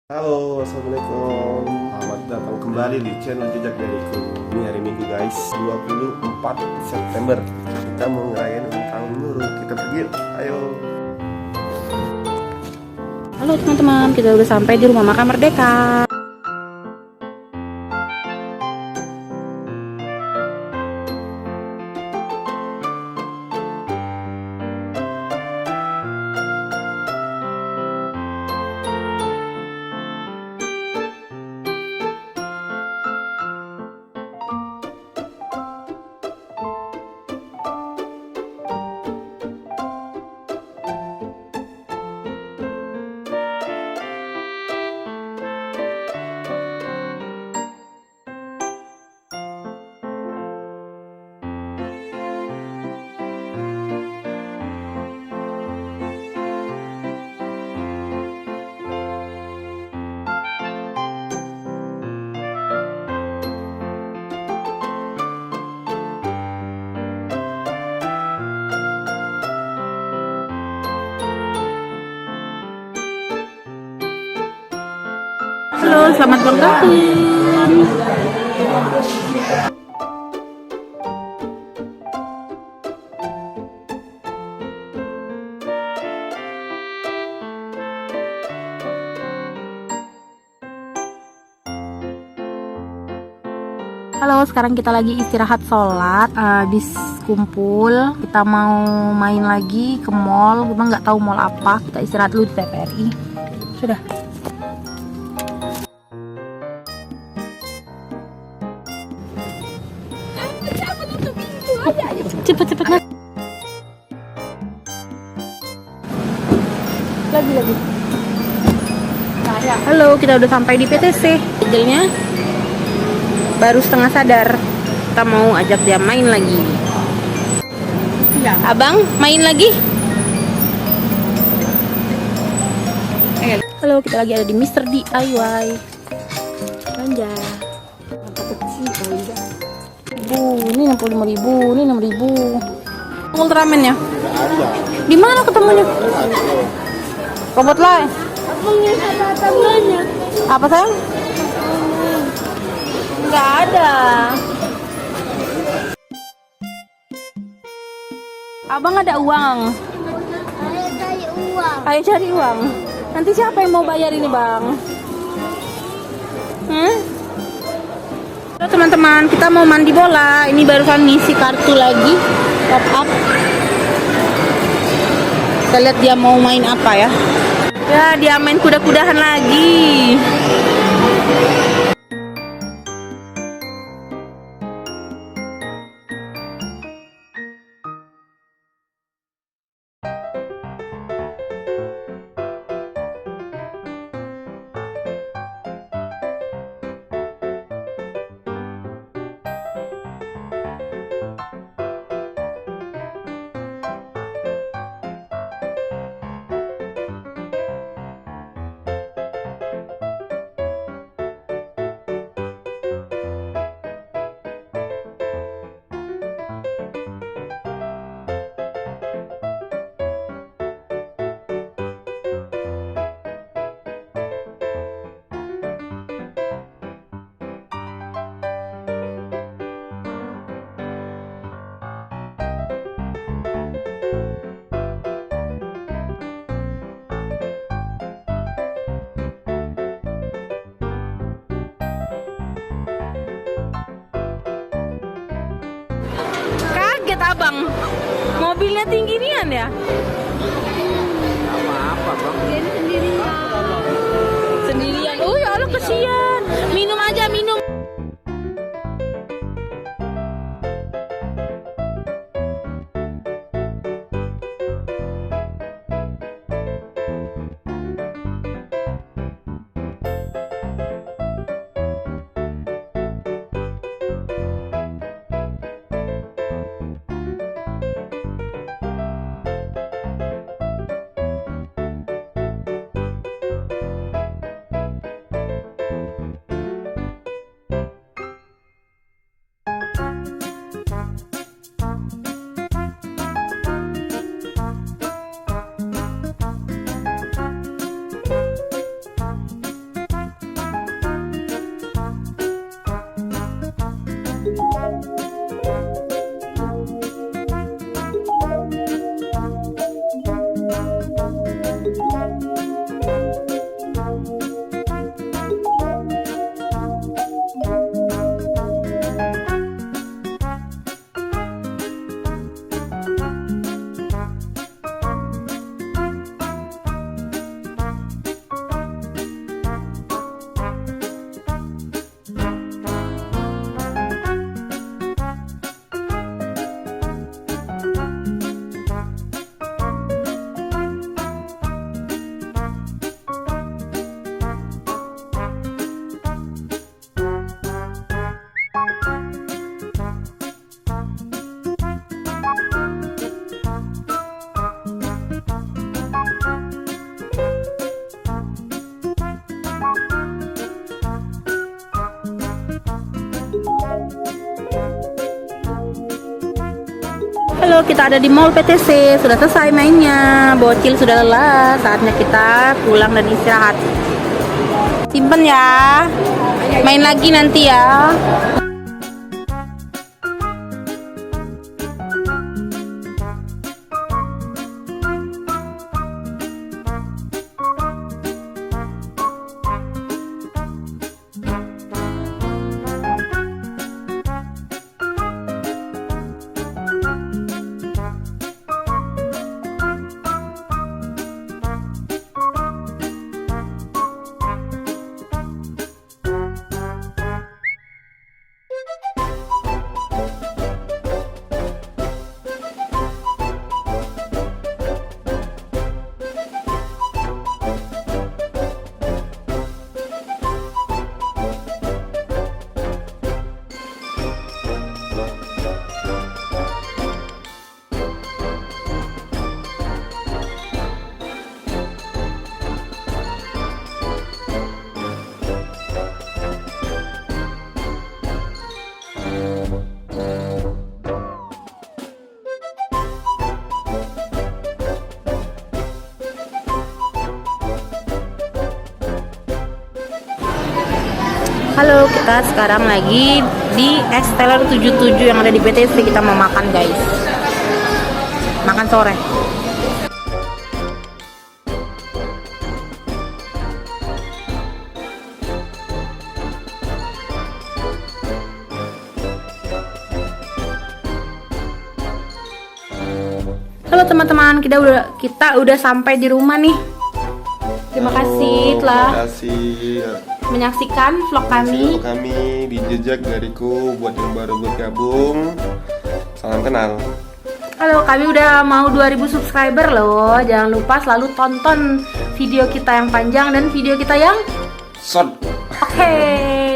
Halo, assalamualaikum. Selamat datang kembali di channel Jejak Dariku. Ini hari Minggu guys, 24 September. Kita mau ngerayain ulang tahun Nurul. Kita pergi, ayo. Halo teman-teman, kita udah sampai di rumah makan Merdeka. Halo, selamat ulang tahun. Halo, sekarang kita lagi istirahat sholat, habis kumpul. Kita mau main lagi ke mall, cuma nggak tahu mall apa. Kita istirahat dulu di TVRI. Sudah. Cepet lagi. Halo, kita udah sampai di PTC. Modelnya baru setengah sadar. Kita mau ajak dia main lagi. Ya. Abang, main lagi? Halo, kita lagi ada di Mr. DIY. Belanja. Ini 65.000, ini 6.000. Ultraman ya? Di mana ketemunya? Robot lah. Apa sayang? Nggak ada. Abang ada uang. Ayo cari uang. Nanti siapa yang mau bayar ini bang? Halo teman-teman, kita mau mandi bola. Ini barusan ngisi kartu lagi, top up. Kita lihat dia mau main apa ya. Ya, dia main kuda-kudahan lagi. Kaget abang, mobilnya tinggi nian ya? Apa bang? Jadi sendirian. Oh ya Allah, kesian. Minum aja, minum. Halo, kita ada di Mall PTC. Sudah selesai mainnya. Bocil sudah lelah. Saatnya kita pulang dan istirahat. Simpen ya. Main lagi nanti ya. Halo, kita sekarang lagi di Esteller 77 yang ada di PTC. Kita mau makan guys. Makan sore. Halo teman-teman, kita udah sampai di rumah nih. Terima kasih telah menyaksikan vlog kami. Di Jejak Dariku. Buat yang baru bergabung, salam kenal. Halo, kami udah mau 2000 subscriber loh. Jangan lupa selalu tonton video kita yang panjang dan video kita yang Short. oke.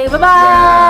Bye bye.